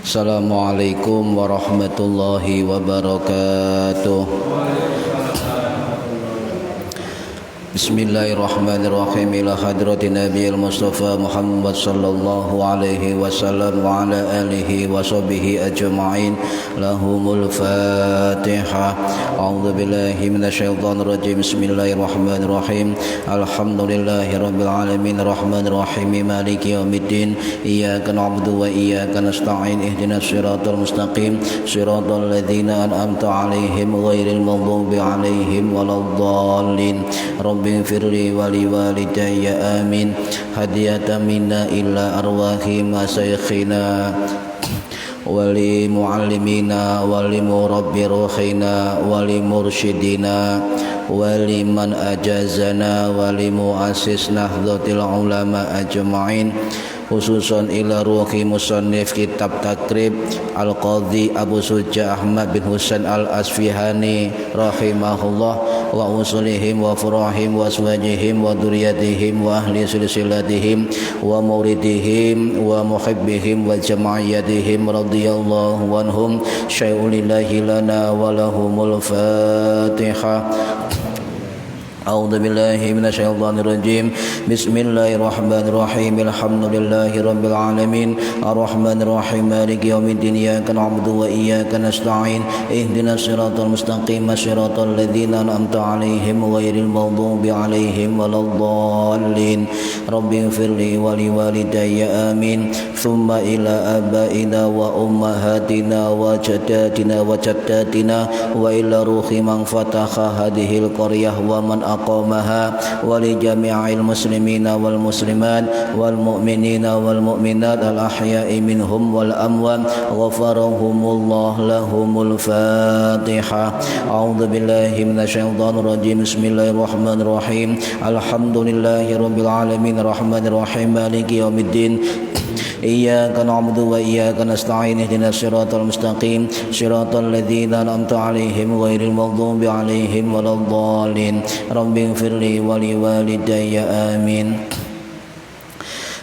Assalamualaikum warahmatullahi wabarakatuh. Bismillahirrahmanirrahim. Ila hadratin Nabiyil Mustafa Muhammad sallallahu alaihi wasallam wa ala alihi wa sahbihi ajma'in. Lahumul Fatihah. A'udzu billahi minasyaitonir rajim. Bismillahirrahmanirrahim. Alhamdulillahi rabbil alamin arrahmanir rahim maliki yaumiddin. Iyyaka na'budu wa iyyaka nasta'in. Ihdinas siratal mustaqim. Siratal ladzina an'amta 'alaihim ghairil maghdubi 'alaihim waladdallin. Firli wali walidayya amin. Hadiyatan minna illa arwahi masaykhina wali muallimina wali murabbi ruhina wali mursyidina wali man ajazana wali muassis nahdlatul ulama ajma'in, khususan ila ruhi musannif kitab takrib Al-Qadhi Abu Suja Ahmad bin Husain Al-Asfihani rahimahullah wa usulihim wa furahim wa aswajihim wa duriyatihim wa ahli silsilatihim wa muridihim wa muhibbihim wa jama'iyatihim radhiyallahu anhum syai'ulillahi lana wa lahumul Fatihah. A'udzu billahi minasyaitonir rajim. Bismillahirrahmanirrahim. Alhamdulillahi rabbil alamin arrahmanir rahim maliki yaumiddin. Iyyaka na'budu wa iyyaka nasta'in. Ihdinas siratal mustaqim siratal ladzina an'amta 'alaihim ghairil maghdubi 'alaihim waladdallin. Rabbighfirli wa liwalidayya amin. Tsumma ila abaina wa ummahatina wa jaddatina wa jaddatina wa ila ruhi man fataha hadhil qaryah wa man aqamaha wa li jami'il muslimina wal muslimat wal mu'minina wal mu'minat al ahya'i minhum wal amwat ghafarahumullah lahumul Fatihah. A'udzu billahi minasyaitonir rajim. Bismillahirrahmanirrahim. Alhamdulillahi rabbil alamin arrahmanir rahim maliki yaumiddin. Iyyaka na'budu wa iyyaka nasta'in. Ihdinas siratal mustaqim siratal ladzina an'amta 'alaihim ghairil maghdubi 'alaihim waladdallin. Rabbighfirli wa liwalidayya amin.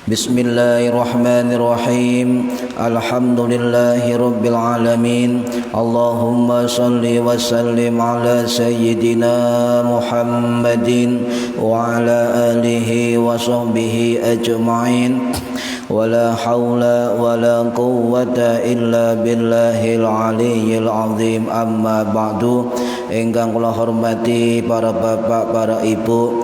Bismillahirrahmanirrahim. Alhamdulillahi rabbil alamin. Allahumma salli wa sallim ala sayyidina Muhammadin wa ala alihi wa sahbihi ajma'in. Wala haula wala quwwata illa billahil aliyyil azim. Amma ba'du. Ingkang kula hormati para bapak, para ibu,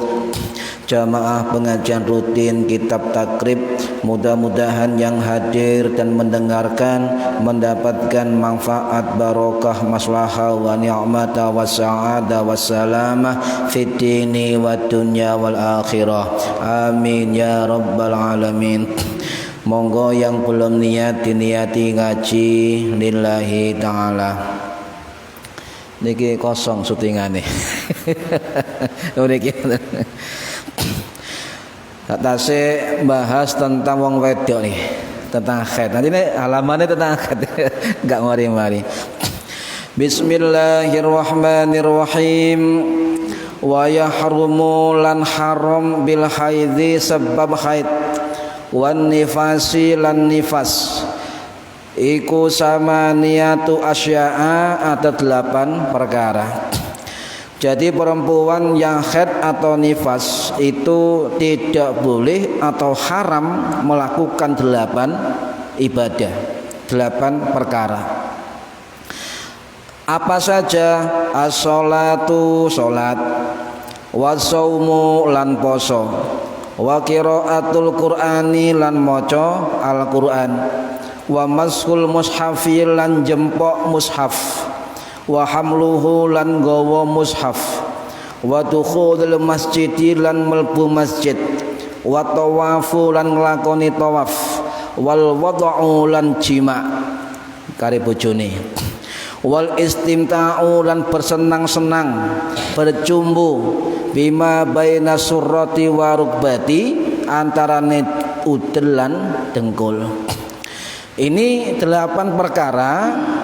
jamaah pengajian rutin kitab takrib, mudah-mudahan yang hadir dan mendengarkan mendapatkan manfaat, barokah, maslahah wa ni'mata wa sa'adah wa salamah fid dini wa dunya wal akhirah. Amin ya rabbal alamin. Monggo yang belum niat diniati ngaji lillahi ta'ala. Niki kosong syutingane. Niki Tase bahas tentang wong wedok nih, tentang haid. Nanti ini halamannya tentang haid. Enggak mari-mari. Bismillahirrahmanirrahim. Wa yahrumu lan haram bil haidhi sebab haid, wan nifasi lan nifas. Iku samaniyatu asya'a, ada 8 perkara. Jadi perempuan yang haid atau nifas itu tidak boleh atau haram melakukan 8 ibadah, 8 perkara. Apa saja? As-sholatu, sholat, was-saumu lan poso, wa qiraatul qur'ani lan maca Al-Qur'an, wa mashul mushafi lan jempok mushaf, wa hamluhu lan gawa mushaf, wa dukhulul masjidi lan melbu masjid, wa tawafu lan nglakoni tawaf, wal wad'u lan jima kare bojone, wal istimta'u lan bersenang-senang, bercumbu, bima baina surrati wa rukbati, antarane udel lan dengkul. Ini 8 perkara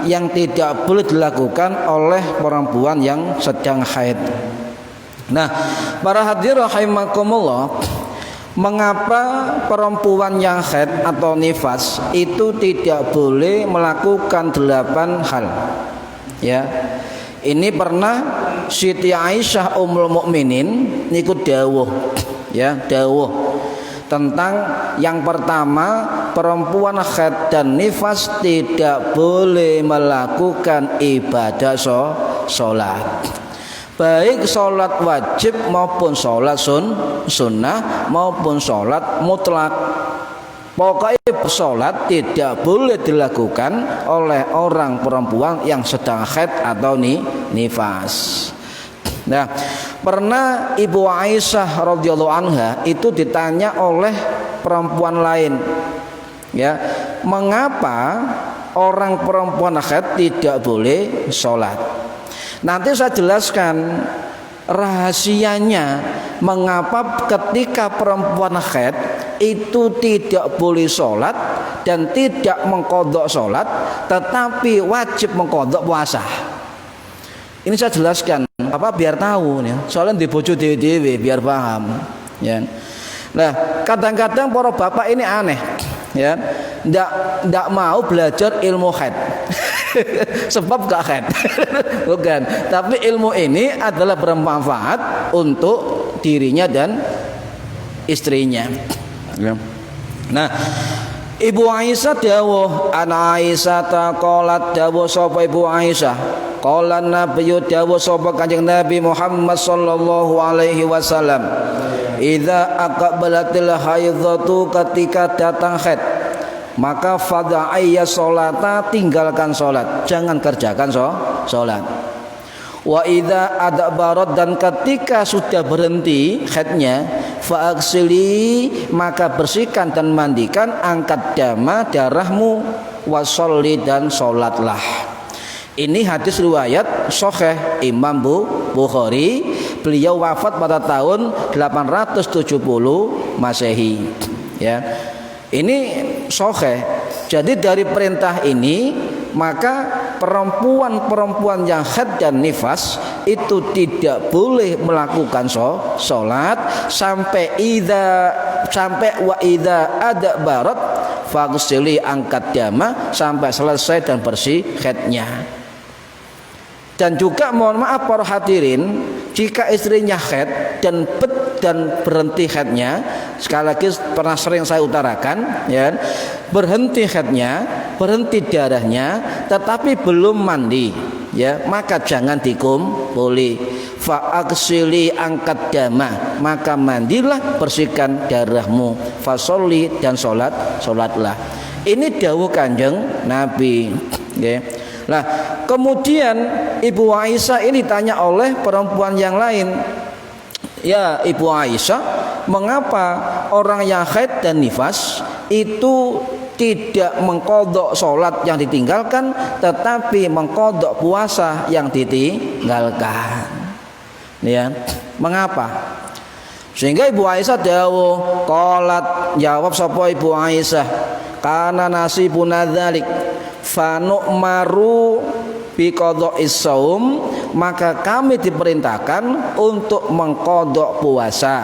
yang tidak boleh dilakukan oleh perempuan yang sedang haid. Nah, para hadirin rahimakumullah, Mengapa perempuan yang haid atau nifas itu tidak boleh melakukan 8 hal? Ya. Ini pernah Siti Aisyah Ummul Mukminin niku dawuh, ya, dawuh tentang yang pertama, perempuan haid dan nifas tidak boleh melakukan ibadah sholat, baik sholat wajib maupun sholat sunnah maupun sholat mutlak. Pokoknya sholat tidak boleh dilakukan oleh orang perempuan yang sedang haid atau nifas. Nah, pernah Ibu Aisyah radhiyallahu anha itu ditanya oleh perempuan lain, ya, mengapa orang perempuan haid tidak boleh sholat? Nanti saya jelaskan rahasianya mengapa ketika perempuan haid itu tidak boleh sholat dan tidak mengqadha sholat, tetapi wajib mengqadha puasa. Ini saya jelaskan apa biar tahu ya, soalnya di bojo dewe-dewe biar paham ya. Nah, kadang-kadang para bapak ini aneh ya, ndak mau belajar ilmu haid sebab gak haid bukan, tapi ilmu ini adalah bermanfaat untuk dirinya dan istrinya ya. Nah, Ibu Aisyah dawuh, ana Aisyah taqalat dawuh sapa Ibu Aisyah, qala Nabi dawuh sapa Kanjeng Nabi Muhammad sallallahu alaihi wasallam, idza aqbalatil haidatu, ketika datang haid maka fada'ayya sholata, tinggalkan sholat, jangan kerjakan sholat. Wa idza adbarat, dan ketika sudah berhenti haidnya, fa'aksili, maka bersihkan dan mandikan, angkat dama, darahmu, wasolli, dan sholatlah. Ini hadis riwayat sahih Imam Bukhari. Beliau wafat pada tahun 870 Masehi ya. Ini sahih. Jadi dari perintah ini maka perempuan-perempuan yang haid dan nifas itu tidak boleh melakukan sholat sampai wa idza adbarat faghsili, angkat dama, sampai selesai dan bersih haidnya. Dan juga mohon maaf para hadirin, jika istrinya haid dan berhenti haidnya, sekali lagi pernah sering saya utarakan ya, berhenti haidnya, berhenti darahnya, tetapi belum mandi ya, maka jangan dikumpuli. Fa'aksili, angkat dama, maka mandilah, bersihkan darahmu, fasolli, dan sholatlah. Ini dawuh Kanjeng Nabi ya. Nah, kemudian Ibu Aisyah ini ditanya oleh perempuan yang lain, ya Ibu Aisyah, mengapa orang yang haid dan nifas itu tidak mengqadha sholat yang ditinggalkan, tetapi mengqadha puasa yang ditinggalkan? Ya, mengapa? Sehingga Ibu Aisyah dawuh, qalat, jawab sapa Ibu Aisyah, kana nasibuna dzalik fanu'maru biqadha'is shaum, maka kami diperintahkan untuk mengqadha puasa,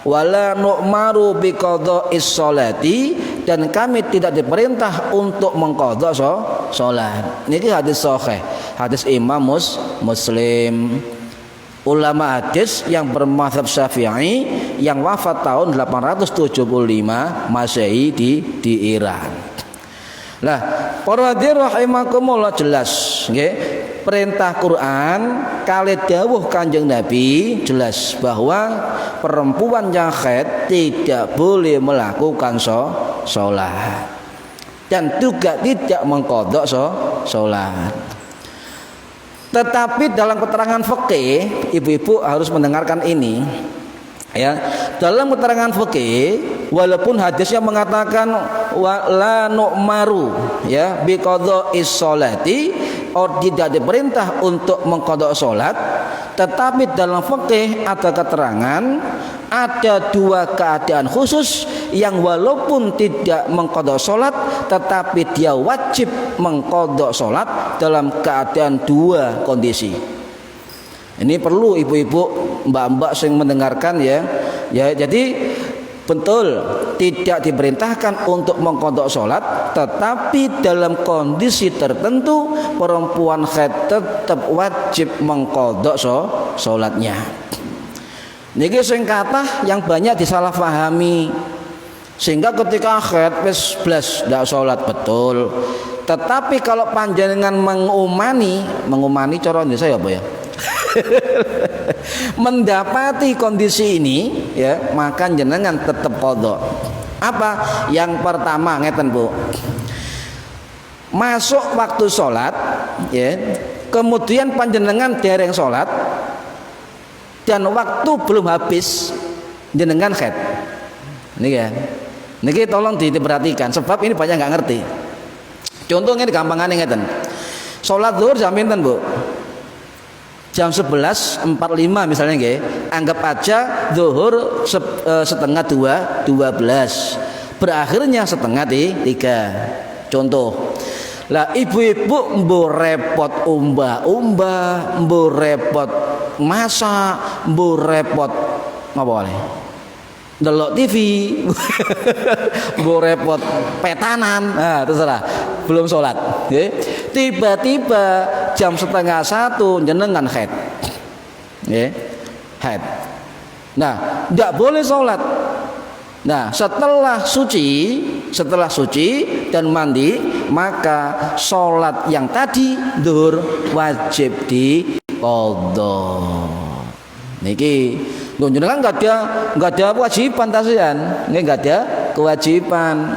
wala nu'maru biqadha'is sholati, dan kami tidak diperintah untuk mengqadha salat. Niki hadis sahih, hadis Imam Muslim. Ulama hadis yang bermadzhab Syafi'i yang wafat tahun 875 Masehi di Iran. Nah, para hadirin rahimakumullah, jelas nggih, perintah Quran kali dawuh Kanjeng Nabi jelas bahwa perempuan yang haid tidak boleh melakukan sholat dan juga tidak mengqadha sholat. Tetapi dalam keterangan fikih, ibu-ibu harus mendengarkan ini ya. Dalam keterangan fikih, walaupun hadisnya mengatakan la nu'maru ya biqadha'is sholati, tidak diperintah untuk mengqadha salat, tetapi dalam fikih ada keterangan, ada dua keadaan khusus yang walaupun tidak mengqadha salat tetapi dia wajib mengqadha salat dalam keadaan dua kondisi. Ini perlu ibu-ibu, mbak-mbak sing mendengarkan ya. Ya, jadi Betul, tidak diperintahkan untuk mengqadha salat, tetapi dalam kondisi tertentu perempuan haid tetap wajib mengqadha salatnya. Niki sing kathah yang banyak disalahpahami. Sehingga ketika haid wis blas ndak salat betul. Tetapi kalau panjenengan mengumani cara Indonesia ya apa ya? Mendapati kondisi ini ya, maka jenengan tetap qadha. Apa? Yang pertama ngeten Bu. Masuk waktu salat ya, kemudian panjenengan dereng salat dan waktu belum habis jenengan haid. Niki ya. Niki tolong diperhatikan sebab ini banyak nggak ngerti. Contohnya gampangane ngeten. Salat zuhur jam pinten, Bu? Jam 11.45 misalnya nggih. Anggap aja zuhur setengah 12. Berakhirnya setengah 3. Contoh. Lah ibu-ibu mbo repot umbah-umbah, mbo repot masak, mbo repot ngapa wae? Ndelok TV. Mbo repot petanan. Nah, terserah. Belum salat, nggih. Tiba-tiba jam 12:30 jenengan haid. Nggih. Haid. Nah, enggak boleh salat. Nah, setelah suci dan mandi, maka salat yang tadi zuhur wajib diqadha. Niki lho jenengan enggak ada kewajiban tasian, nggih enggak ada kewajiban.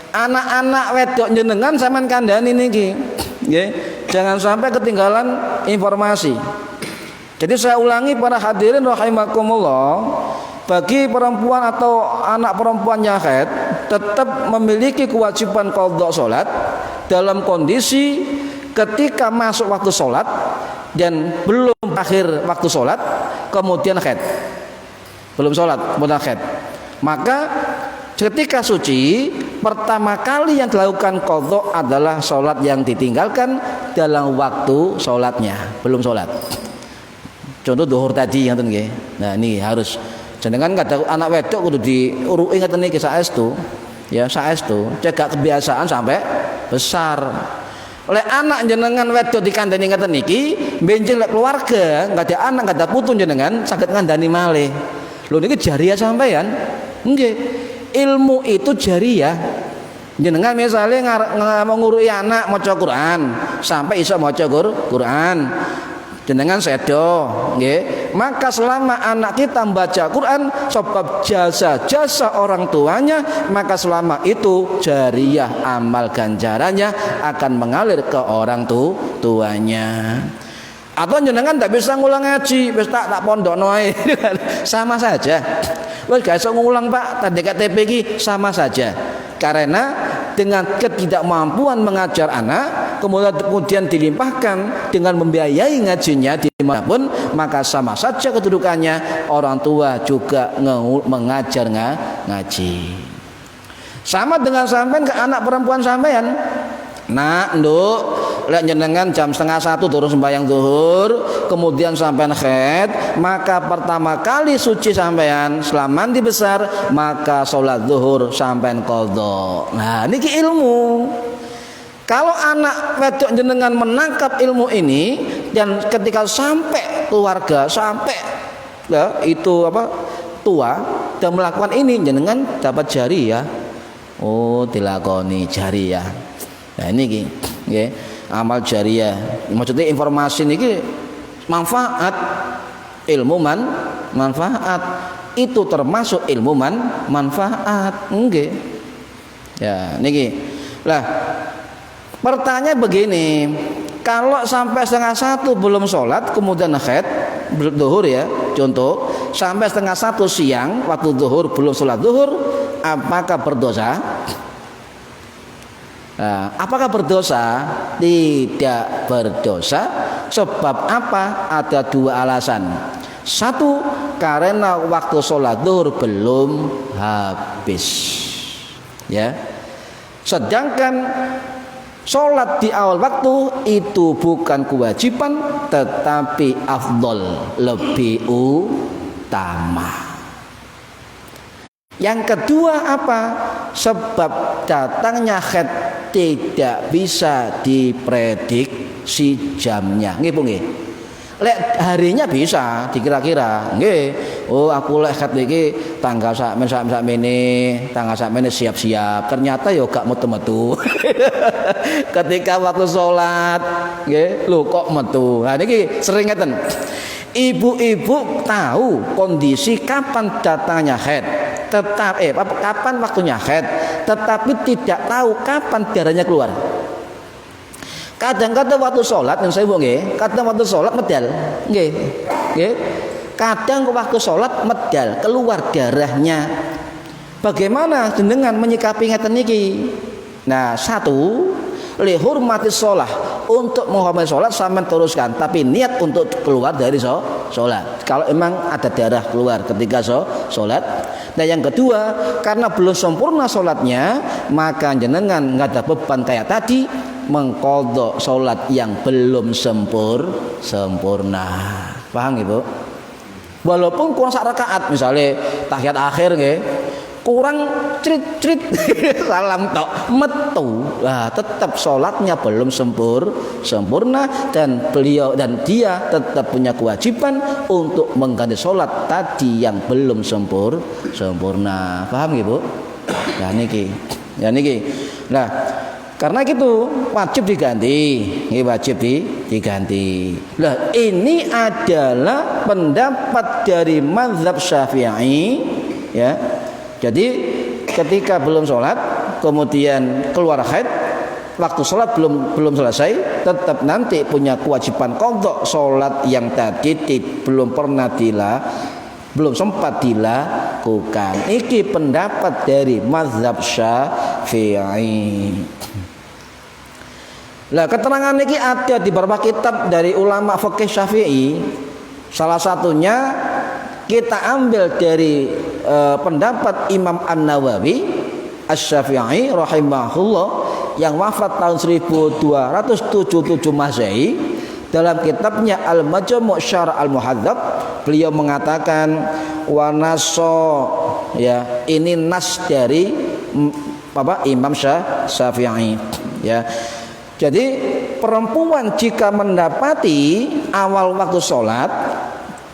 Anak-anak wedok jenengan sampean kandhani niki, nggih. Jangan sampai ketinggalan informasi. Jadi saya ulangi para hadirin rahimakumullah, bagi perempuan atau anak perempuan yang haid tetap memiliki kewajiban qadha salat dalam kondisi ketika masuk waktu salat dan belum akhir waktu salat kemudian haid. Belum salat kemudian haid. Maka ketika suci pertama kali yang dilakukan qadha adalah salat yang ditinggalkan dalam waktu salatnya, belum salat. Contoh zuhur tadi ngoten nggih. Nah, ini harus jenengan kada anak wedok kudu diuruki ngoten niki saestu. Ya, saestu cegak kebiasaan sampai besar. Oleh anak jenengan wedok dikandani ngoten niki, benjing lek keluarga, enggak ada anak, enggak ada putu jenengan saged ngandani malih. Lho niki jariyah sampean. Nggih. Ilmu itu jariyah. Jenengan misalnya ngurui anak maca Quran sampai iso maca Quran. Jenengan sedo, nggih. Maka selama anak kita membaca Quran sebab jasa orang tuanya, maka selama itu jariyah amal ganjarannya akan mengalir ke orang tuanya. Atau jenengan tidak bisa ngulang ngaji, wis tak pondokno ae. Sama saja. Wis gak iso ngulang Pak, tadi KTP iki sama saja. Karena dengan ketidakmampuan mengajar anak kemudian dilimpahkan dengan membiayai ngajinya dimanapun, maka sama saja kedudukannya orang tua juga mengajar ngaji. Sama dengan sampean ke anak perempuan sampean. Nak, nduk, lek jenengan jam 12:30 turun sembahyang zuhur, kemudian sampean haid, maka pertama kali suci sampean setelah mandi besar, maka sholat zuhur sampean qadha. Nah, niki ilmu. Kalau anak wedok jenengan menangkap ilmu ini dan ketika sampai keluarga, sampai ya, itu tua dan melakukan ini, jenengan dapat jariyah. Oh, dilakoni jariyah. Nah ini nggih, amal jariyah. Maksudnya informasi niki manfaat, ilmu manfaat. Itu termasuk ilmu manfaat. Nggih. Ya, niki. Lah, pertanyaan begini, kalau sampai 12:30 belum sholat kemudian haid zuhur ya, contoh sampai 12:30 siang waktu zuhur belum sholat zuhur, apakah berdosa? Nah, apakah berdosa? Tidak berdosa. Sebab apa? Ada dua alasan. Satu, karena waktu sholat zuhur belum habis. Ya. Sedangkan sholat di awal waktu itu bukan kewajiban, tetapi afdol, lebih utama. Yang kedua apa? Sebab datangnya haid tidak bisa diprediksi jamnya. Nggih Bu nggih. Lek harinya bisa dikira-kira. Nggih. Oh aku lek haid iki tanggal sakmene, tanggal sakmene siap-siap. Ternyata ya gak metu-metu. Ketika waktu salat, nggih, lho kok metu. Nah niki sering ngeten. Ibu-ibu tahu kondisi kapan datangnya haid, kapan waktunya haid, tetapi tidak tahu kapan darahnya keluar. Kadang-kadang waktu sholat, yang saya nggih, kadang waktu sholat medal, nggih, nggih. Kadang waktu sholat medal keluar darahnya. Bagaimana jenengan menyikapi ngeten niki? Nah, satu, li hurmati sholat, untuk menghormati sholat sampean teruskan, tapi niat untuk keluar dari sholat. Kalau emang ada darah keluar ketika sholat. Nah yang kedua, karena belum sempurna sholatnya, maka jenengan nggak ada beban kayak tadi mengqadha sholat yang belum sempurna. Paham Ibu? Walaupun kurang sak rakaat, misalnya tahiyat akhir nggih, kurang crit salam tok metu, nah, tetap sholatnya belum sempurna dan beliau dan dia tetap punya kewajiban untuk mengganti sholat tadi yang belum sempurna. Paham Ibu? Ya niki. Nah, karena gitu wajib diganti, diganti. Nah, ini adalah pendapat dari mazhab Syafi'i, ya. Jadi ketika belum sholat, kemudian keluar haid, waktu sholat belum selesai, tetap nanti punya kewajiban qadha sholat yang tadi belum sempat dilakukan. Ini pendapat dari mazhab Syafi'i. Nah, keterangan ini ada di beberapa kitab dari ulama fikih Syafi'i. Salah satunya kita ambil dari pendapat Imam An-Nawawi Asy-Syafi'i rahimahullah yang wafat tahun 1277 Masehi. Dalam kitabnya Al-Majmu' Syarh Al-Muhadzab, beliau mengatakan wa naso, ya, ini nas dari Imam Syafi'i, ya. Jadi perempuan jika mendapati awal waktu sholat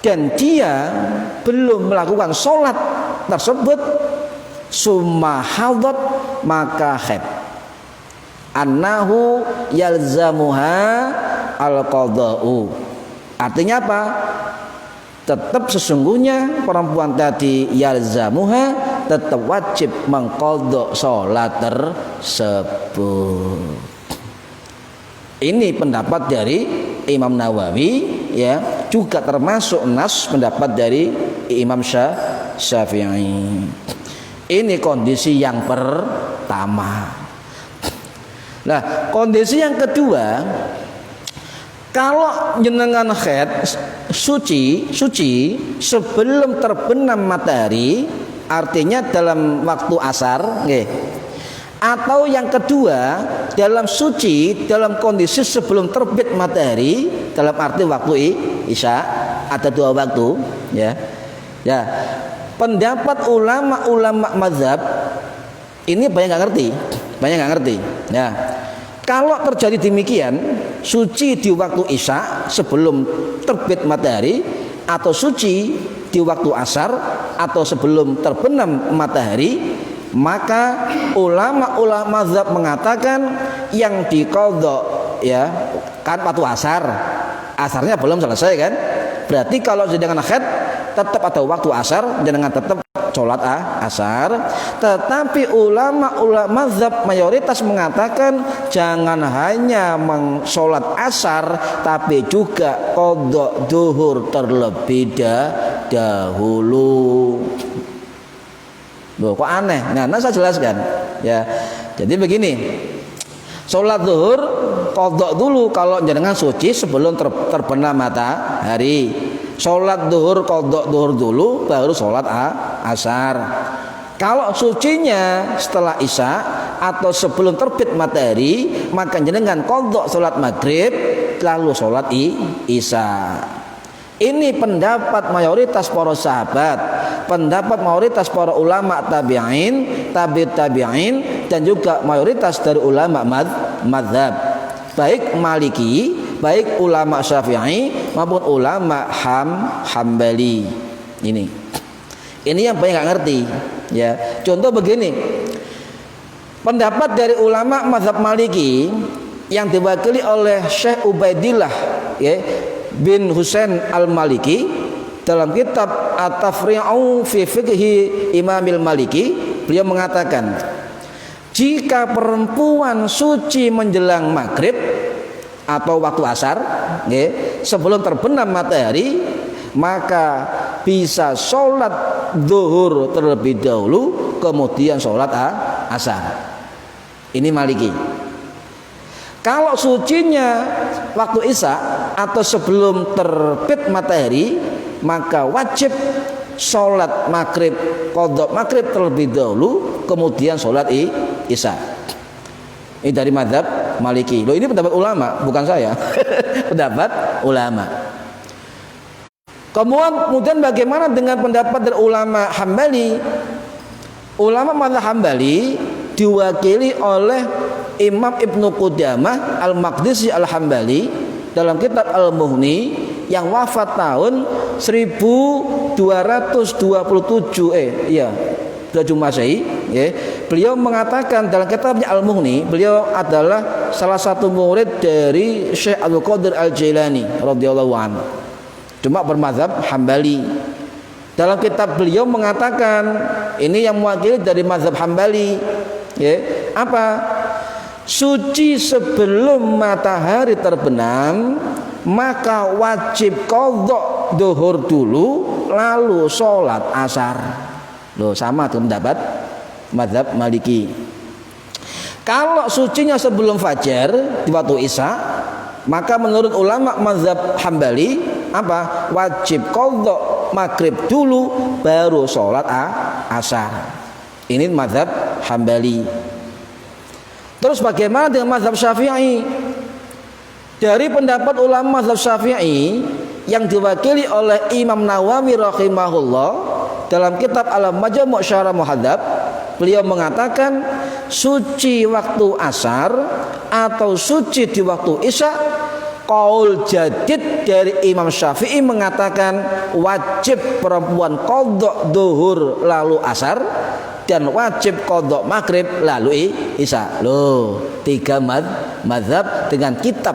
dan dia belum melakukan sholat tersebut, summa hadat, maka haid, annahu yalzamuha al-qadha'u. Artinya apa? Tetap sesungguhnya perempuan tadi yalzamuha, tetap wajib mengqadha sholat tersebut. Ini pendapat dari Imam Nawawi, ya, juga termasuk nas pendapat dari Imam Syafi'i. Ini kondisi yang pertama. Nah, kondisi yang kedua, kalau jenengan haid suci sebelum terbenam matahari, artinya dalam waktu asar, nggih. Atau yang kedua, dalam suci dalam kondisi sebelum terbit matahari, dalam arti waktu isya, ada dua waktu, ya. Ya. Pendapat ulama mazhab ini banyak nggak ngerti. Ya. Kalau terjadi demikian, suci di waktu isya sebelum terbit matahari, atau suci di waktu asar atau sebelum terbenam matahari, maka ulama mazhab mengatakan yang diqadha, ya, kan waktu asarnya belum selesai kan, berarti kalau jenengan haid tetap ada waktu asar, jenengan tetap sholat asar. Tetapi ulama mazhab mayoritas mengatakan jangan hanya sholat asar, tapi juga qadha zuhur terlebih dahulu. Loh, kok aneh? Nah, saya jelaskan, ya. Jadi begini, sholat zuhur qadha dulu kalau jenengan suci sebelum terbenam matahari. Sholat zuhur qadha zuhur dulu, baru sholat asar. Kalau sucinya setelah isya atau sebelum terbit matahari, maka jenengan qadha sholat maghrib lalu sholat isya. Ini pendapat mayoritas para sahabat, pendapat mayoritas para ulama tabi'in, tabi'in, dan juga mayoritas dari ulama madzhab, baik Maliki, baik ulama Syafi'i maupun ulama Hambali. Ini yang banyak nggak ngerti, ya. Contoh begini, pendapat dari ulama mazhab Maliki yang diwakili oleh Syekh Ubaidillah, ya, bin Husain Al-Maliki dalam kitab At-Tafri'u fi Fiqhi Imamil Maliki, beliau mengatakan, jika perempuan suci menjelang maghrib atau waktu asar, ya, sebelum terbenam matahari, maka bisa sholat zuhur terlebih dahulu, kemudian sholat asar. Ini Maliki. Kalau sucinya waktu isya atau sebelum terbit matahari, maka wajib sholat maghrib, qadha maghrib terlebih dahulu, kemudian sholat isya. Ini dari mazhab Maliki. Loh, ini pendapat ulama, bukan saya. Pendapat ulama. Kemudian bagaimana dengan pendapat dari ulama Hambali? Ulama mazhab Hambali diwakili oleh Imam Ibnu Qudamah Al-Maqdisi Al-Hambali dalam kitab Al-Mughni yang wafat tahun 1227 Masehi, ya. Beliau mengatakan dalam kitabnya Al-Mughni, beliau adalah salah satu murid dari Syekh Abdul Qadir Al-Jailani radhiyallahu anhu, cuma bermazhab Hambali. Dalam kitab beliau mengatakan, ini yang mewakili dari mazhab Hambali, ya, apa? Suci sebelum matahari terbenam, maka wajib qadha zuhur dulu, lalu sholat asar. Loh, sama dengan pendapat mazhab Maliki. Kalau sucinya sebelum fajar di waktu isya, maka menurut ulama mazhab Hambali, apa? Wajib qadha maghrib dulu, baru sholat asar. Ini mazhab Hambali. Terus bagaimana dengan mazhab Syafi'i? Dari pendapat ulama mazhab Syafi'i yang diwakili oleh Imam Nawawi rahimahullah dalam kitab Al-Majmu' Syarah Muhadzab, beliau mengatakan suci waktu asar atau suci di waktu isya, qaul jadid dari Imam Syafi'i mengatakan wajib perempuan qadha zuhur lalu asar, dan wajib qadha maghrib lalu isya. Loh, 3 mazhab dengan kitab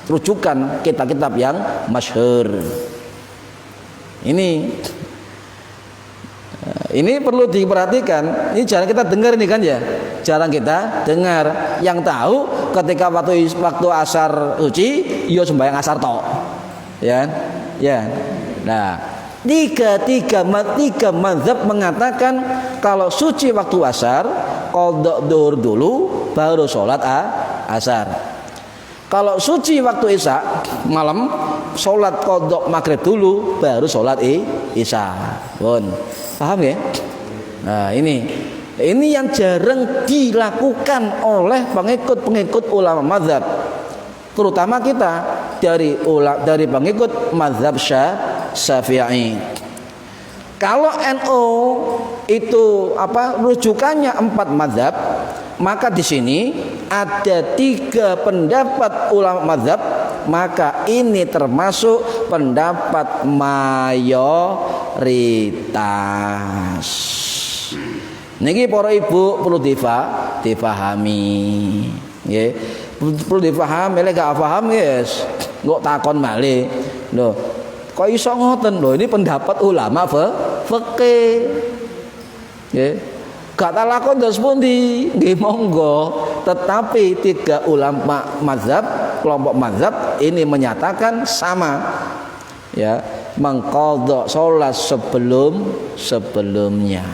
rujukan kitab-kitab yang masyhur. Ini perlu diperhatikan. Ini jarang kita dengar ini kan, ya. Jarang kita dengar. Yang tahu ketika waktu asar suci, yo sembahyang asar tok. Ya. Ya. Nah, tiga mazhab mengatakan kalau suci waktu asar, qadha zuhur dulu, baru sholat asar. Kalau suci waktu isya malam, sholat qadha maghrib dulu, baru sholat isya. Pun paham ya? Nah, ini yang jarang dilakukan oleh pengikut ulama mazhab, terutama kita dari pengikut mazhab Syafi'i. Kalau NU itu rujukannya 4 mazhab, maka di sini ada 3 pendapat ulama mazhab, maka ini termasuk pendapat mayoritas. Niki para ibu perlu difahami, nggih. Perlu difahami, lek gak paham guys, kok takon malih. Lho, kok iso ngoten lho, ini pendapat ulama fikih. Nggih. Gak tak lakon terus pundi, nggih monggo. Tetapi 3 ulama mazhab, kelompok mazhab ini menyatakan sama, ya, mengqadha salat sebelumnya.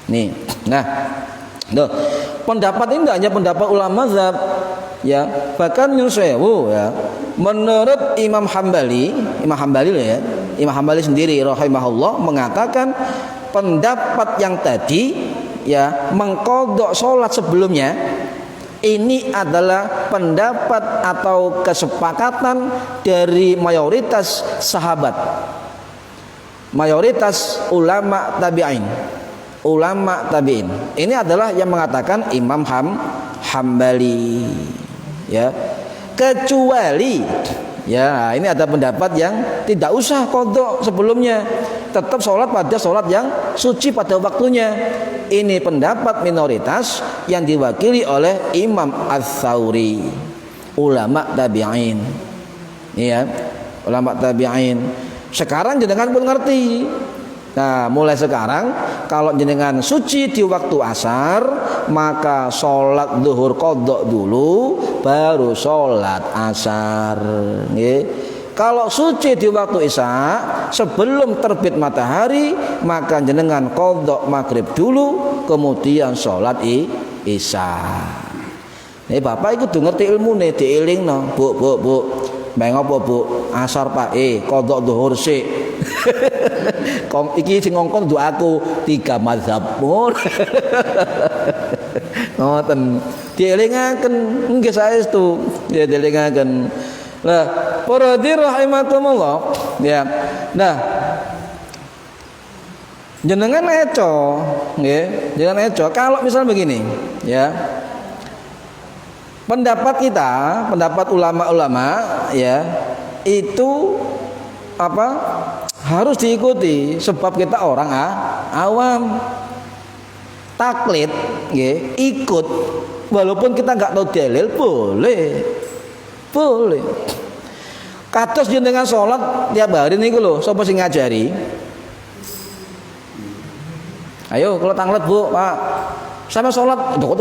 Nih, nah, loh, pendapat ini tidak hanya pendapat ulama mazhab, ya, bahkan nyun sewu, ya, menurut Imam Hambali loh, ya, Imam Hambali sendiri rahimahullah mengatakan pendapat yang tadi, ya, mengqadha salat sebelumnya Ini adalah pendapat atau kesepakatan dari mayoritas sahabat, mayoritas ulama tabi'in, ulama tabi'in. Ini adalah yang mengatakan Imam Hambali, ya. Kecuali, ya, ini ada pendapat yang tidak usah qadha sebelumnya, tetap sholat pada sholat yang suci pada waktunya. Ini pendapat minoritas yang diwakili oleh Imam Ats-Tsauri, ulama tabi'in, ya, ulama tabi'in. Sekarang jenengan pun ngerti. Nah, mulai sekarang kalau jenengan suci di waktu asar, maka sholat zuhur qadha dulu, baru sholat asar. Kalau suci di waktu isya sebelum terbit matahari, maka jenengan qadha maghrib dulu, kemudian sholat isya. Nih bapak itu ngerti ilmu nih, diilingno. Bu, mbak ngopo bu? Asar pak, qadha zuhur sik. Kong iki sing ngongkon doaku 3 mazhab. Ngoten. Dielingaken nggih saestu. Ya dielingaken. Nah, para rahimakumullah, ya. Nah, jenengan eco, nggih, jenengan eco. Kalau misal begini, ya. Pendapat kita, pendapat ulama-ulama, ya, itu apa? Harus diikuti sebab kita orang awam. Taklid, nggih, ikut walaupun kita nggak tahu dalil boleh. Boleh. Kados jenengan sholat tiap hari niku lho, sapa sing ngajari? Ayo kalau tanglet bu, pak, sampai sholat, tuh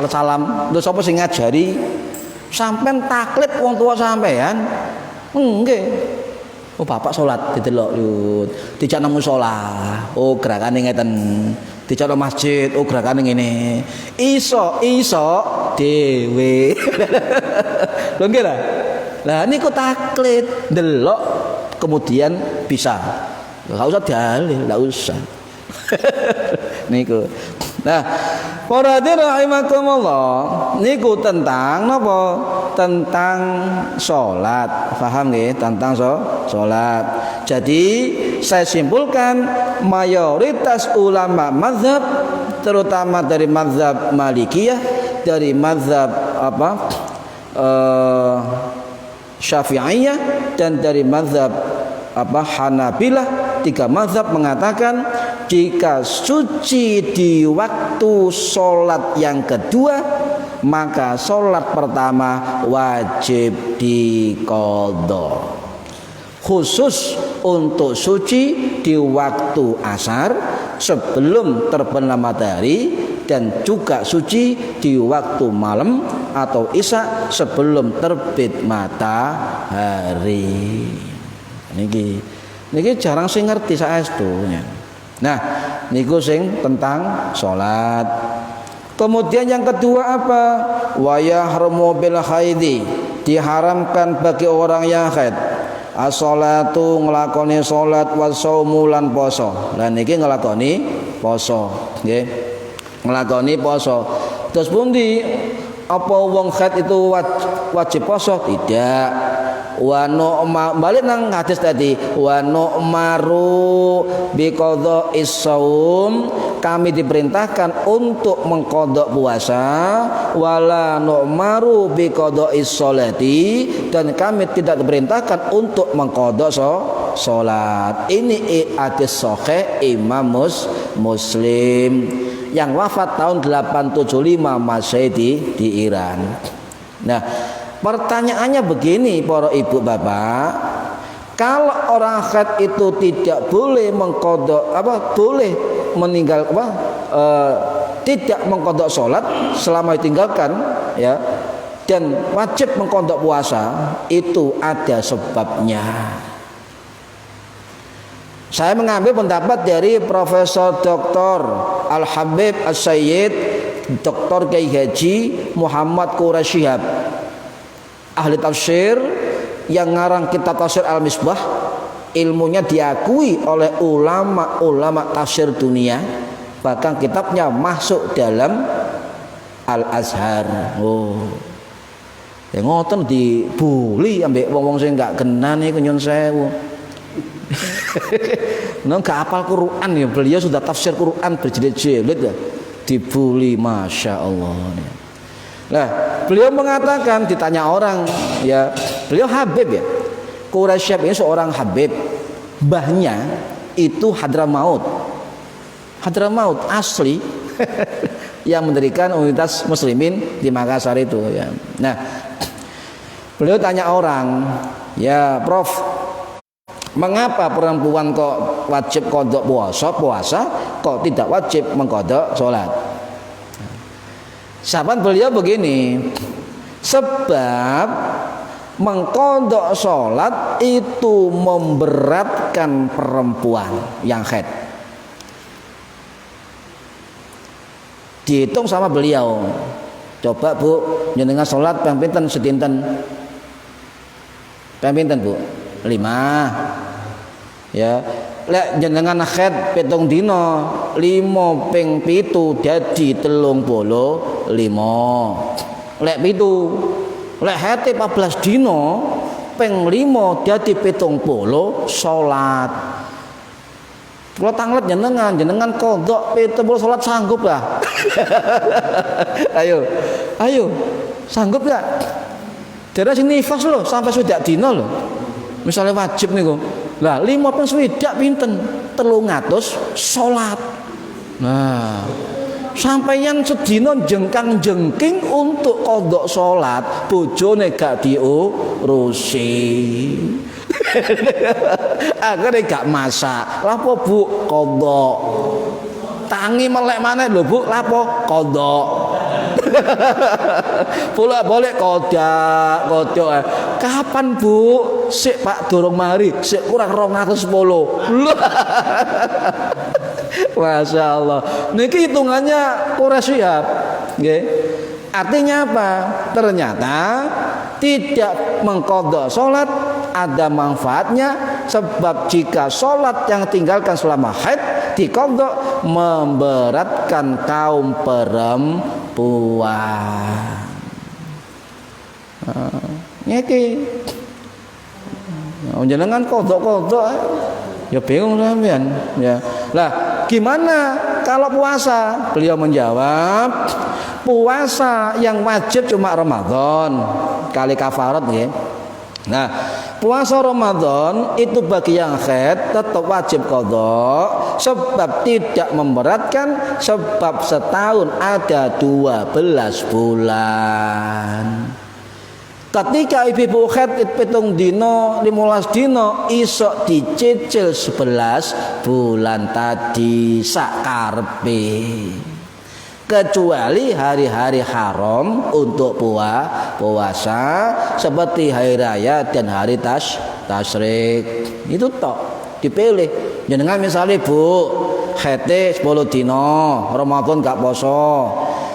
salam. Terus sapa sing ngajari? Sampai taklid wong tua sampean? Enggak. Oh bapak sholat didelok lho, dijak nang musala. Oh gerakane ngeten. Dijak nang masjid. Oh gerakane ngene. Iso dhewe. Lho nggih lah. Lah niku taklid, delok kemudian bisa. Enggak usah dalil, enggak usah. Niku. Nah, para rahimakumullah, niku tentang napa? Tentang salat. Paham nggih? Tentang salat. Jadi, saya simpulkan mayoritas ulama mazhab, terutama dari mazhab Malikiyah, dari mazhab Syafi'iyah, dan dari mazhab Hanabilah, 3 mazhab mengatakan jika suci di waktu sholat yang kedua, maka sholat pertama wajib diqadha. Khusus untuk suci di waktu asar sebelum terbenam matahari, dan juga suci di waktu malam atau isya sebelum terbit matahari. Niki jarang sing ngerti saestu. Nah, niku sing tentang salat. Kemudian yang kedua apa? Wa yahrumu bil haidi, diharamkan bagi orang yang haid. As-salatu nglakoni salat, wa shaumu lan poso. Lah niki nglakoni poso, nggih. Nglakoni poso. Terus pundi? Apa wong haid itu wajib poso? Tidak. Wa nu'ma, balik nang hadis tadi, wa nu'maru biqadha'is shaum, kami diperintahkan untuk mengqadha puasa, wala nu'maru biqadha'is sholati, dan kami tidak diperintahkan untuk mengqadha salat. Ini hadis sahih Imam Muslim yang wafat tahun 875 Masehi di Iran. Nah, pertanyaannya begini para ibu bapak, kalau orang haid itu tidak boleh mengqadha boleh meninggal tidak mengqadha salat selama ditinggalkan, ya, dan wajib mengqadha puasa, itu ada sebabnya. Saya mengambil pendapat dari Profesor Dr. Al-Habib As-Sayyid Dr. Kiai Haji Muhammad Quraisy Shihab, ahli tafsir yang ngarang kitab tafsir Al-Misbah. Ilmunya diakui oleh ulama-ulama tafsir dunia, bahkan kitabnya masuk dalam Al Azhar. Oh. Ya ngoten dibuli ambek wong-wong sing gak kenal niku nyun sewu. Nang gak hafal Quran ya, beliau sudah tafsir Quran berjilid-jilid ya. Dibuli, masya Allah. Nah, beliau mengatakan, ditanya orang, ya beliau Habib ya. Quraisy ini seorang Habib, mbahnya itu Hadramaut asli yang mendirikan Universitas Muslimin di Makassar itu ya. Nah, beliau tanya orang, ya Prof, mengapa perempuan kok wajib qadha puasa kok tidak wajib mengqadha salat? Sahabat beliau begini, sebab mengqadha salat itu memberatkan perempuan yang haid. Dihitung sama beliau. Coba Bu, jenengan salat ping pinten sedinten? Ping pinten Bu? 5. Ya, lek jenengan haid 7 dina, 5 ping 7 dadi 35. Lek 7, lek haid 14 dina, ping 5 dadi 70 salat. Kula tanglet jenengan qadha 70 salat sanggup lah. Ayo, sanggup gak? Daerah sini nifas loh, sampai swidak dina loh. Misalnya wajib niku. Lah 5 ping swidak pinten? 300 salat. Nah, sampeyan sedina jengkang-jengking untuk qadha salat, bojone gak diurusi. Akhirnya gak masak. Lapo Bu? Qadha. Tangi melek maneh lho Bu, lapo? Qadha. Pula boleh qadha. Kapan Bu? Sik Pak durung mari, sik kurang 210. Masya Allah. Niki hitungannya Quraisy Syihab. Nggih. Artinya apa? Ternyata tidak mengqadha salat ada manfaatnya, sebab jika salat yang tinggalkan selama haid diqadha memberatkan kaum perempuan. Niki jenengan qadha ya bingung sampean ya. Lah gimana kalau puasa? Beliau menjawab, puasa yang wajib cuma Ramadan kali kafarat ya. Nah, puasa Ramadan itu bagi yang haid tetap wajib qadha, sebab tidak memberatkan, sebab setahun ada 12 bulan. Ketika ibu haid 7 dino, 15 dino, isok dicicil 11 bulan tadi sakarepe. Kecuali hari-hari haram untuk puasa seperti hari raya dan hari tasyrik. Itu tok dipilih. Jenengan misalnya Bu, haid 10 dino, Ramadan gak poso.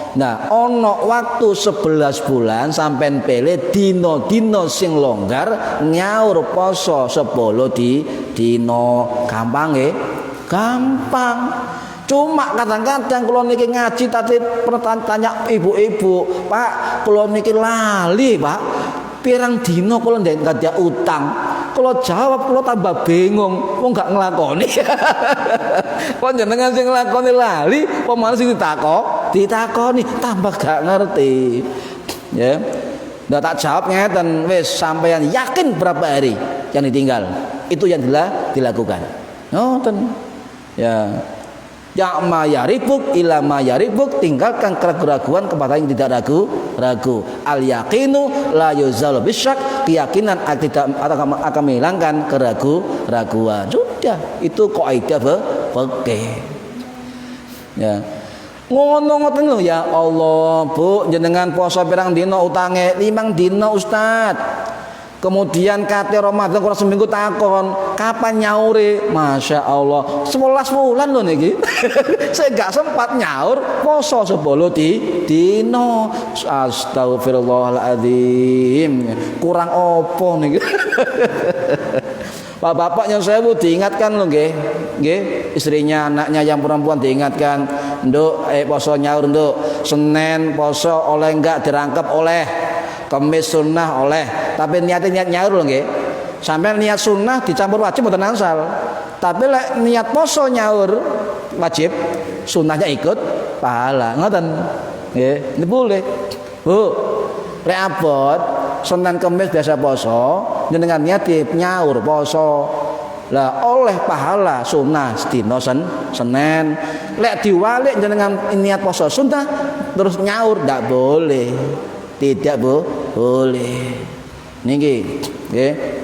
Nah, ono waktu 11 bulan sampean pilih dino-dino sing longgar nyaur poso 10 dino. Gampang nggih? Gampang. Cuma kadang-kadang kalau niki ngaji tadi pernah tanya ibu-ibu, Pak, kalau niki lali Pak, pirang dino kalau nggak ada utang. Kalau jawab kalau tambah bingung, kok nggak ngelakoni. Kok jenengan sing ngelakoni lali, pemalas sing ditakoni tambah gak ngerti. Ya, udah tak jawab ngeten, wes sampeyan yakin berapa hari yang ditinggal, itu yang dilakukan. Ngoten, ya. Ya ma yaribuk ila ma yaribuk, tinggalkan keraguan kepada yang tidak ragu. Al yaqinu la yuzalu bisyak, keyakinan tidak akan menghilangkan keraguan. Sudah, itu kaidah fikih. Ya. Ngono-ngoten lho ya Allah, Bu, jenengan poso pirang dino utange 5 dino Ustaz. Kemudian kate Ramadan kurang seminggu takon, kapan nyaure? Masya Allah, 11 bulan loh niki. Saya gak sempat nyaur poso 10 dino. Astagfirullahaladzim. Kurang opo niki. Bapak-bapaknya saya diingatkan loh nggih. Nggih, istrinya, anaknya yang perempuan diingatkan, nduk poso nyaur nduk. Senin poso oleh enggak dirangkep oleh. Kemis sunnah oleh. Tapi niat nyaur lho nggih. Sampai niat sunnah dicampur wajib mboten angsal. Tapi lek niat poso nyaur wajib, sunnahnya ikut pahala. Ngoten. Nggih, ini boleh. Bu, lek abot Senin Kemis biasa poso, jenengan niat nyaur poso. Lah oleh pahala sunnah sedina Senin. Lek diwalik jenengan niat poso sunnah terus nyaur ndak boleh. Tidak boleh. Niki nggih.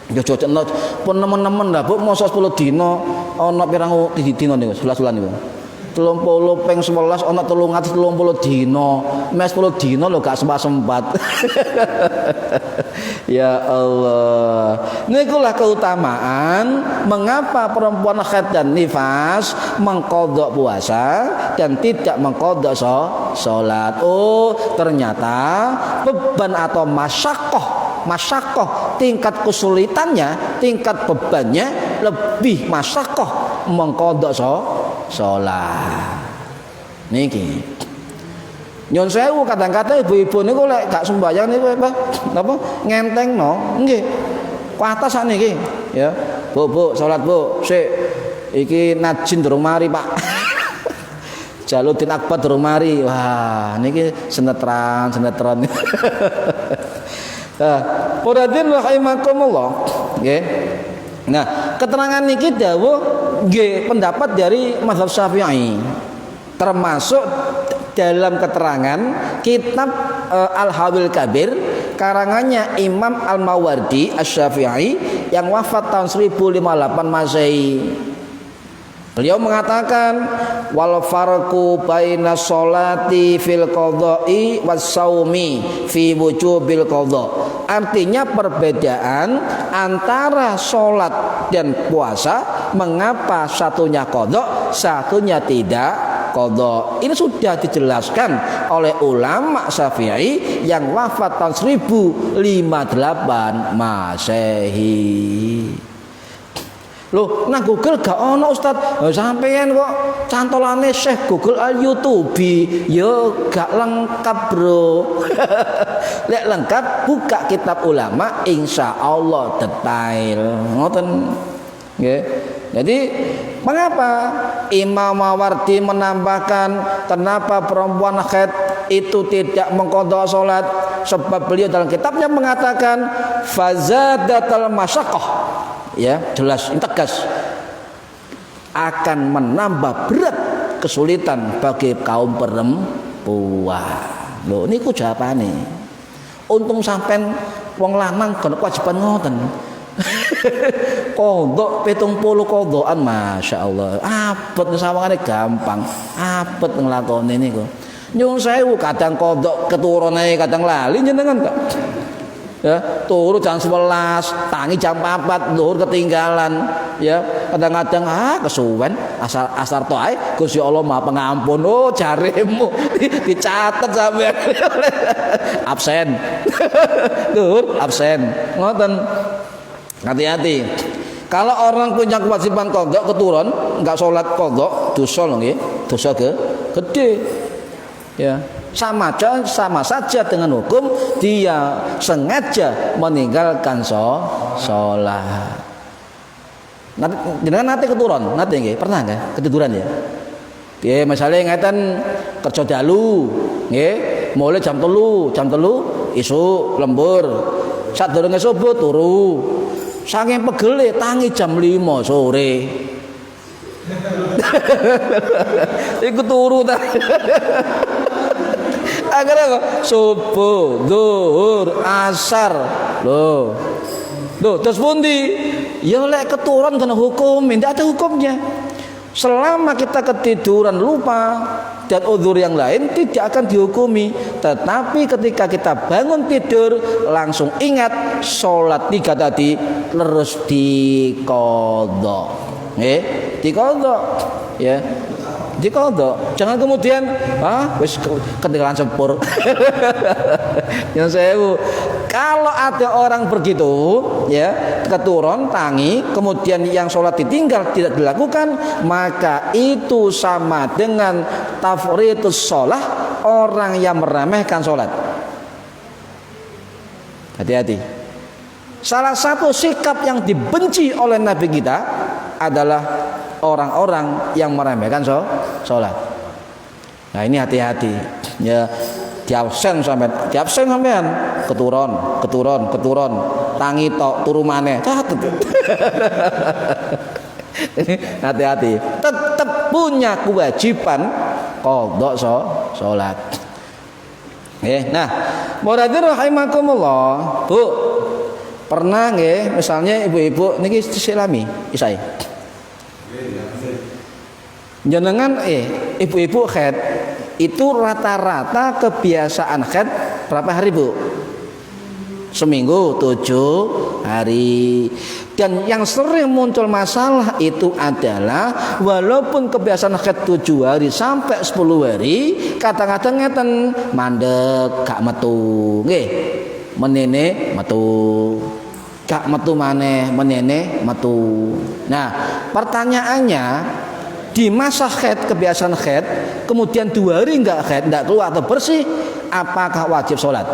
Yo cocokno pun nemen-nemen lah Bu masa 10 dina ana pirang dina niku 11 niku. 30 ping 11 ana 330 dina. Mes 10 dina lho gak sempat. Ya Allah. Nikulah keutamaan mengapa perempuan haid dan nifas mengqadha puasa dan tidak mengqadha salat. Oh, ternyata beban atau masyaqqah tingkat kesulitannya, tingkat bebannya lebih masyaqqah mengqadha salat. Niki. Nyon sewu kadang-kadang ibu-ibu niku lek gak sembahyang niku napa ngentengno nggih. Kuatas sakniki ya. Bu, salat Bu. Sik iki najin durung mari, Pak. Jaludin Akbar durung mari. Wah, niki sinetron. Poradin rahimakumullah nggih. Nah, keterangan niki dawuh nggih pendapat dari mazhab Syafi'i. Termasuk dalam keterangan kitab Al-Hawil Kabir karangannya Imam Al-Mawardi Asy-Syafi'i yang wafat tahun 1058 Masehi. Beliau mengatakan wal farqu baina sholati fil qadha'i was shaumi fi wujubil qadha. Artinya perbedaan antara sholat dan puasa, mengapa satunya qadha, satunya tidak qadha. Ini sudah dijelaskan oleh ulama Syafi'i yang wafat tahun 1058 Masehi. Loh, nang Google gak ono Ustaz. Sampeyan kok cantolane Syekh Google al-YouTube. Ya gak lengkap, Bro. Lek lengkap buka kitab ulama, insyaallah detail. Ngoten. Nggih. Jadi mengapa Imam Mawardi menambahkan kenapa perempuan haid itu tidak mengqadha salat? Sebab beliau dalam kitabnya mengatakan fazadatul masyaqqah. Ya, jelas, ini tegas akan menambah berat kesulitan bagi kaum perempuan. Loh, niku jawabane. Untung sampean wong lanang kena kewajiban ngoten. Qadha 70 qadhaan, masyaallah. Abot sawangane gampang, abot nglakoni niku. Nyuwun sewu kadang qadha keturune kadang lali jenengan kok. Ya, turu jam 11, tangi jam 4, zuhur ketinggalan. Ya, kadang-kadang kesuwen asar to ae Gusti Allah Maha Pengampun. Oh, jaremu dicatet sampean. Absen. Zuhur absen. Ngoten. Hati-hati. Kalau orang punya kewajiban qadha keturun, enggak salat qadha, dosa lho nggih. Dosa gede. Ya. Sama saja dengan hukum dia sengaja meninggalkan sholat. Nanti keturun, nanti nggih, pernah nggih ketiduran ya? Nggih, misalnya ngeten kerja dalu, nggih, mulai jam 3 isuk lembur. Sadurunge subuh turu. Saking pegele tangi jam 5 sore. Iku turu ta. Agar apa? Subuh, zuhur, asar. Loh, terus pundi? Ya lek keturun kena hukum, tidak ada hukumnya. Selama kita ketiduran lupa dan uzur yang lain tidak akan dihukumi. Tetapi ketika kita bangun tidur langsung ingat sholat 3 tadi terus diqadha. Diqadha. Ya. Diqadha. Jangan kemudian wis ketinggalan sepur. Yang saya kalau ada orang begitu ya, keturun tangi, kemudian yang sholat ditinggal tidak dilakukan, maka itu sama dengan tafritus sholah, orang yang meremehkan sholat. Hati-hati. Salah satu sikap yang dibenci oleh Nabi kita adalah orang-orang yang meremehkan sholat. Nah ini hati-hati ya, diabsen sampean keturun tangi tok turu maneh. Hati-hati, tetap punya kewajiban qadha salat. Nah, muradir rahimakumullah. Bu, pernah nggih misalnya ibu-ibu niki silami isai. Jenengan ibu-ibu haid itu rata-rata kebiasaan haid berapa hari, Bu? Seminggu 7 hari. Dan yang sering muncul masalah itu adalah walaupun kebiasaan haid 7 hari sampai 10 hari, kadang-kadang ngeten mandek gak metu. Nggih. Menene metu. Gak metu maneh, menene metu. Nah, pertanyaannya di masa haid, kebiasaan haid, kemudian 2 hari enggak haid, enggak keluar atau bersih, apakah wajib sholat?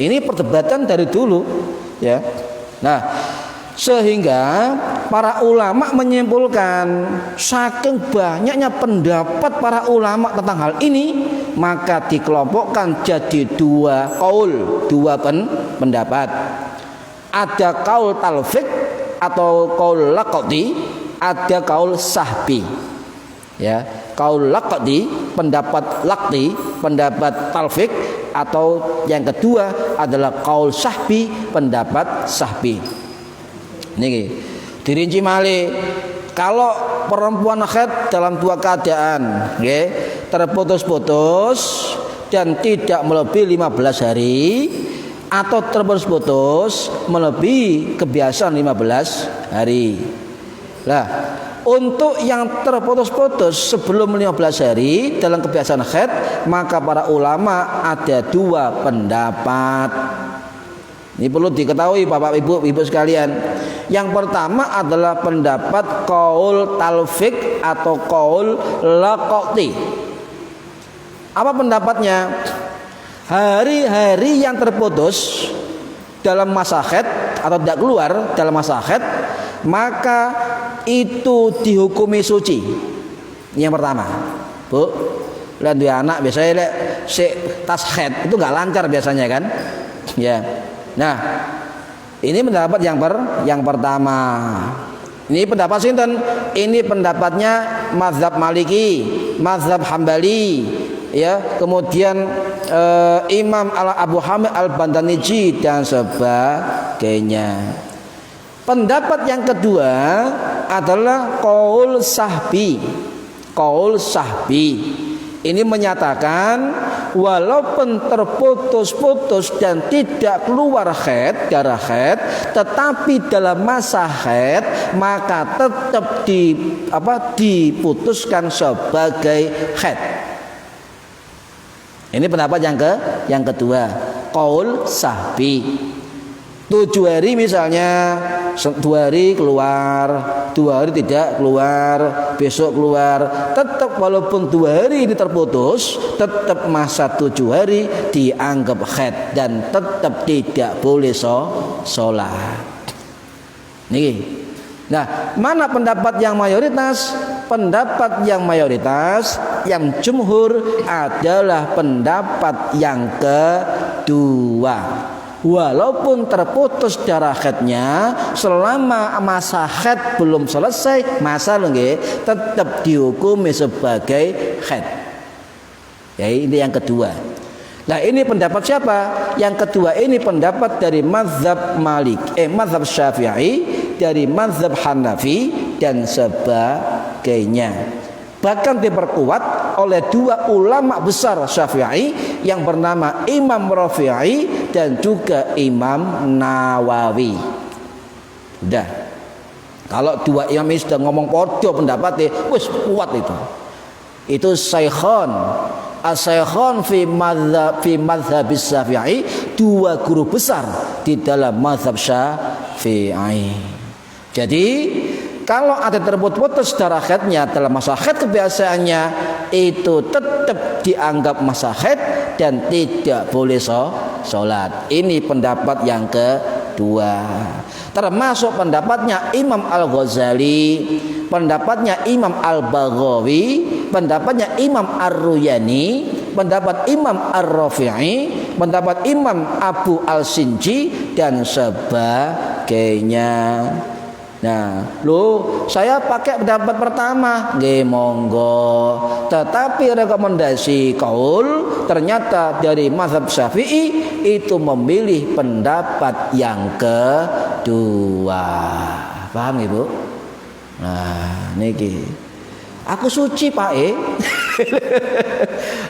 Ini perdebatan dari dulu, ya. Nah, sehingga para ulama menyimpulkan saking banyaknya pendapat para ulama tentang hal ini, maka dikelompokkan jadi 2 kaul, 2 pendapat. Ada kaul talfik atau kaul laqti, ada kaul sahbi, ya. Kaul laqti, pendapat laqti, pendapat talfik, atau yang kedua adalah kaul sahbi, pendapat sahbi. Niki dirinci malih, kalau perempuan haid dalam 2 keadaan, nggih, terputus-putus dan tidak melebihi 15 hari, atau terputus-putus melebihi kebiasaan 15 hari. Nah, untuk yang terputus-putus sebelum 15 hari dalam kebiasaan haid, maka para ulama ada 2 pendapat. Ini perlu diketahui Bapak Ibu sekalian. Yang pertama adalah pendapat qaul talfik atau qaul laqti. Apa pendapatnya? Hari-hari yang terputus dalam masa haid atau tidak keluar dalam masa haid, maka itu dihukumi suci. Yang pertama, Bu, lihat dua anak biasanya tas haid itu nggak lancar biasanya kan, ya. Nah, ini pendapat yang pertama. Ini pendapat sinten? Ini pendapatnya mazhab Maliki, mazhab Hambali, ya. Kemudian Imam Abu Hamid Al-Bandaniji dan sebagainya. Pendapat yang kedua adalah qaul sahbi. Qaul sahbi ini menyatakan walaupun terputus-putus dan tidak keluar haid, darah haid, tetapi dalam masa haid maka tetap diputuskan sebagai haid. Ini pendapat yang kedua, qaul sahbi. 7 hari misalnya, 2 hari keluar, 2 hari tidak keluar, besok keluar, tetap walaupun 2 hari ini terputus, tetap masa 7 hari dianggap haid dan tetap tidak boleh sholat. Nih. Nah, mana pendapat yang mayoritas? Pendapat yang mayoritas, yang jumhur adalah pendapat yang kedua. Walaupun terputus darah haidnya, selama masa haid belum selesai, masa nggih tetap dihukumi sebagai haid. Ya, ini yang kedua. Nah, ini pendapat siapa? Yang kedua ini pendapat dari mazhab mazhab Syafi'i, dari mazhab Hanafi dan sebagainya. Bahkan diperkuat oleh 2 ulama besar Syafi'i yang bernama Imam Rafi'i dan juga Imam Nawawi. Udah. Kalau 2 imam ini sudah ngomong podo pendapatnya, wis kuat itu. Itu Saikhon As-Syaikhan fi madzhab Syafi'i, dua guru besar di dalam mazhab Syafi'i. Jadi kalau ada terputus darah haidnya dalam masa haid kebiasaannya itu tetap dianggap masa haid dan tidak boleh sholat. Ini pendapat yang kedua. Termasuk pendapatnya Imam Al-Ghazali, pendapatnya Imam Al-Baghawi, pendapatnya Imam Ar-Ruyani, pendapat Imam Ar-Rafi'i, pendapat Imam Abu Al-Sinji dan sebagainya. Nah, saya pakai pendapat pertama, monggo. Tetapi rekomendasi kaul ternyata dari mazhab Syafi'i itu memilih pendapat yang kedua. Paham Ibu? Nah, niki. Aku suci Pak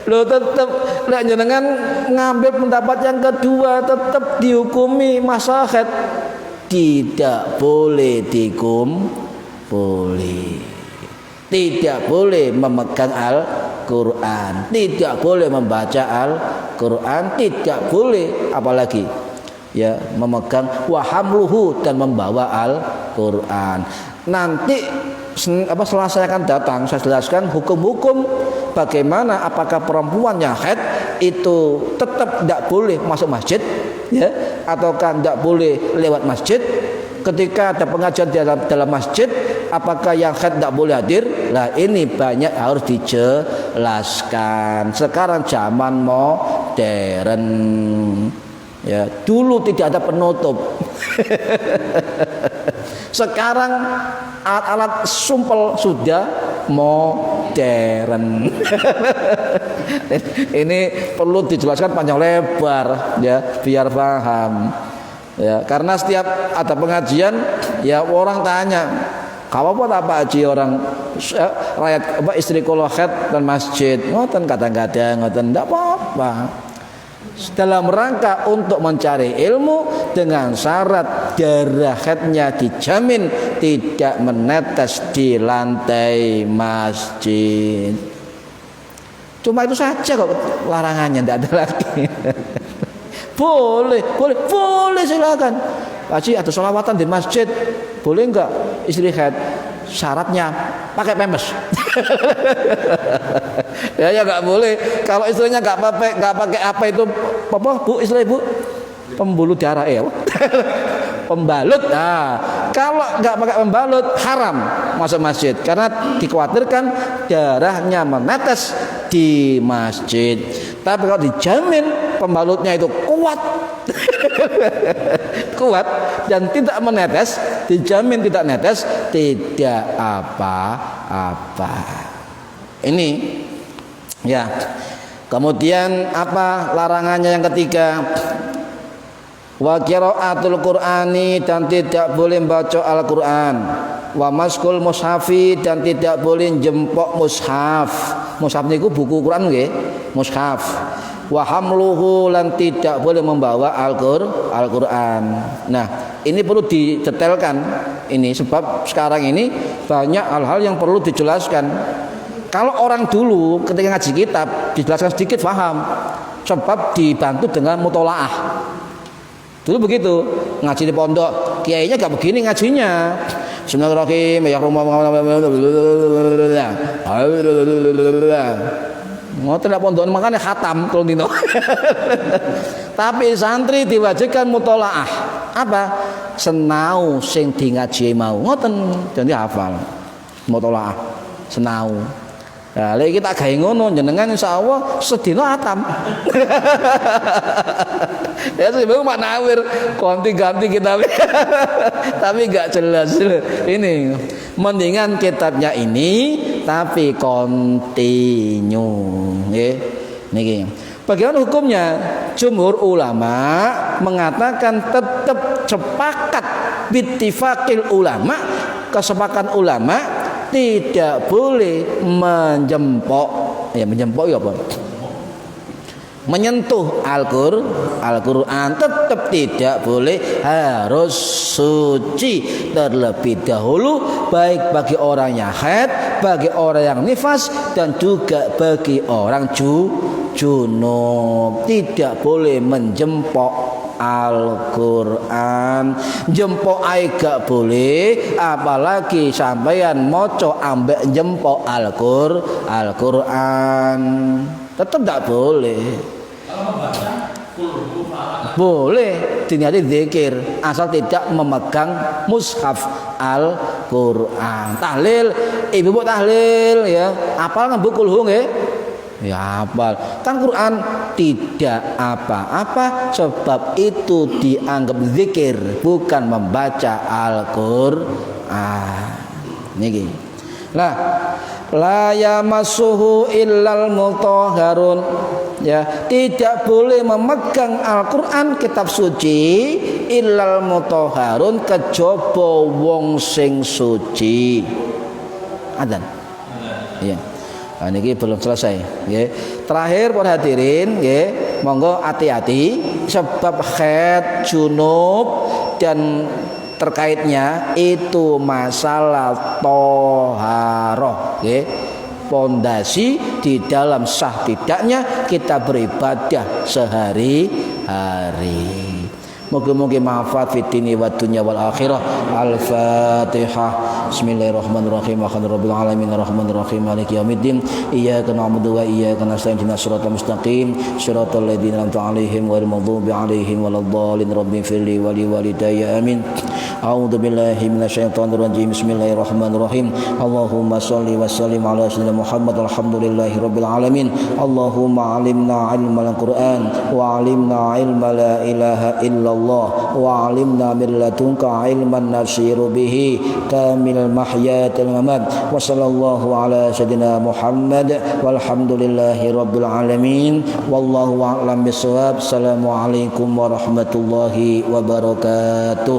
tetap nek jenengan ngambil pendapat yang kedua tetap dihukumi masa haid. Tidak boleh boleh. Tidak boleh memegang Al-Quran, tidak boleh membaca Al-Quran, tidak boleh apalagi ya memegang wahamluhu dan membawa Al-Quran. Nanti setelah saya akan datang saya jelaskan hukum-hukum bagaimana apakah perempuan yang haid itu tetap tidak boleh masuk masjid ya ataukah tidak boleh lewat masjid. Ketika ada pengajian dalam masjid, apakah yang haid tidak boleh hadir? Nah ini banyak harus dijelaskan. Sekarang zaman modern, ya dulu tidak ada penutup. Sekarang alat-alat sumpel sudah modern. Ini perlu dijelaskan panjang lebar ya biar paham. Ya, karena setiap ada pengajian ya orang tanya, "Kamu buat apa haji orang rakyat istri kula haid dan masjid?" Ngoten kadang-kadang ngoten enggak apa-apa. Dalam rangka untuk mencari ilmu dengan syarat darah haidnya dijamin tidak menetes di lantai masjid. Cuma itu saja kok larangannya, tidak ada lagi. Boleh silakan. Haji ada sholawatan di masjid, boleh enggak istri haid? Syaratnya pakai pempes. ya enggak boleh. Kalau istrinya enggak pakai apa itu apa Bu istri Bu? Pembuluh darah pembalut. Nah, kalau enggak pakai pembalut haram masuk masjid karena dikhawatirkan darahnya menetes di masjid. Tapi kalau dijamin pembalutnya itu kuat dan tidak menetes, dijamin tidak netes, tidak apa-apa. Ini ya. Kemudian apa larangannya yang ketiga? Wa qiraatul Qur'ani, dan tidak boleh membaca Al-Qur'an. Wa maskul mushafi, dan tidak boleh jempok mushaf. Mushaf niku buku Quran nggih, mushaf. Wa hamluhu, lan tidak boleh membawa Al-Qur'an. Nah, ini perlu didetailkan ini sebab sekarang ini banyak hal-hal yang perlu dijelaskan. Kalau orang dulu ketika ngaji kitab dijelaskan sedikit paham, sebab dibantu dengan mutolaah. Dulu begitu ngaji di pondok, kiainya gak begini ngajinya. Bismillahirrahmanirrahim. Ya mau tidak pondok makanya khatam kalau dino. Tapi santri diwajibkan mutolaah. Apa? Senau sing di ngaji mau ngoten jadi hafal. Mutolaah senau. Nah, lagi kita gawe ngono jenengan insyaallah sedina atam. Ya sebab Pak Nawir ganti kita. Tapi enggak jelas. Ini mendingan kitabnya ini tapi kontinu nggih. Niki. Bagaimana hukumnya? Jumhur ulama mengatakan tetap sepakat bittifaqil ulama, kesepakatan ulama tidak boleh menjempok. Ya menjempok ya apa? menyentuh Al-Quran tetap tidak boleh, harus suci terlebih dahulu, baik bagi orang yang haid, bagi orang yang nifas, dan juga bagi orang junub. Tidak boleh menjempok Al-Quran, jempok ae gak boleh, apalagi sampeyan maca ambek jempok Al-Quran, tetap tak boleh. Boleh diniati zikir asal tidak memegang mushaf Al-Quran. Tahlil, ibu buat tahlil ya, apal ngebuk kulhu nggih? Ya apal. Kan Quran tidak apa-apa, sebab itu dianggap zikir, bukan membaca Al-Quran. Niki. Lah, la yamassuhu illal mutahharun. Ya, tidak boleh memegang Al-Quran, kitab suci, illal mutahharun, kejaba wong sing suci. Adzan. Iya. Nah, ini belum selesai. Ya. Terakhir para hadirin, ya, monggo hati-hati, sebab haid, junub dan terkaitnya itu masalah toharoh, ya. Pondasi di dalam sah tidaknya kita beribadah sehari-hari. Moga-moga manfaat fid dini wad dunya wal akhirah. Al-Fatihah. Bismillahirrahmanirrahim. Alhamdulillahirabbil alamin arrahmanir rahim maliki yaumiddin. Iyyaka na'budu wa iyyaka nasta'in. Ihdinas siratal mustaqim. Siratal ladzina an'amta 'alaihim ghairil maghdubi 'alaihim waladdallin. Rabbighfirli wa li walidayya amin. A'udzu billahi minasyaitonir rajim. Bismillahirrahmanirrahim. Allahumma shalli wa sallim ala sayyidina Muhammad. Alhamdulillahirabbil alamin. Allahumma 'allimna 'ilmal Qur'an wa 'allimna 'ilma la ilaha illallah wa 'allimna min ladunka 'ilman nasiru bihi kamil mahyatil mamat. Wa sallallahu ala sayyidina Muhammad walhamdulillahi rabbil alamin. Wallahu a'lam bissawab. Assalamualaikum warahmatullahi wabarakatuh.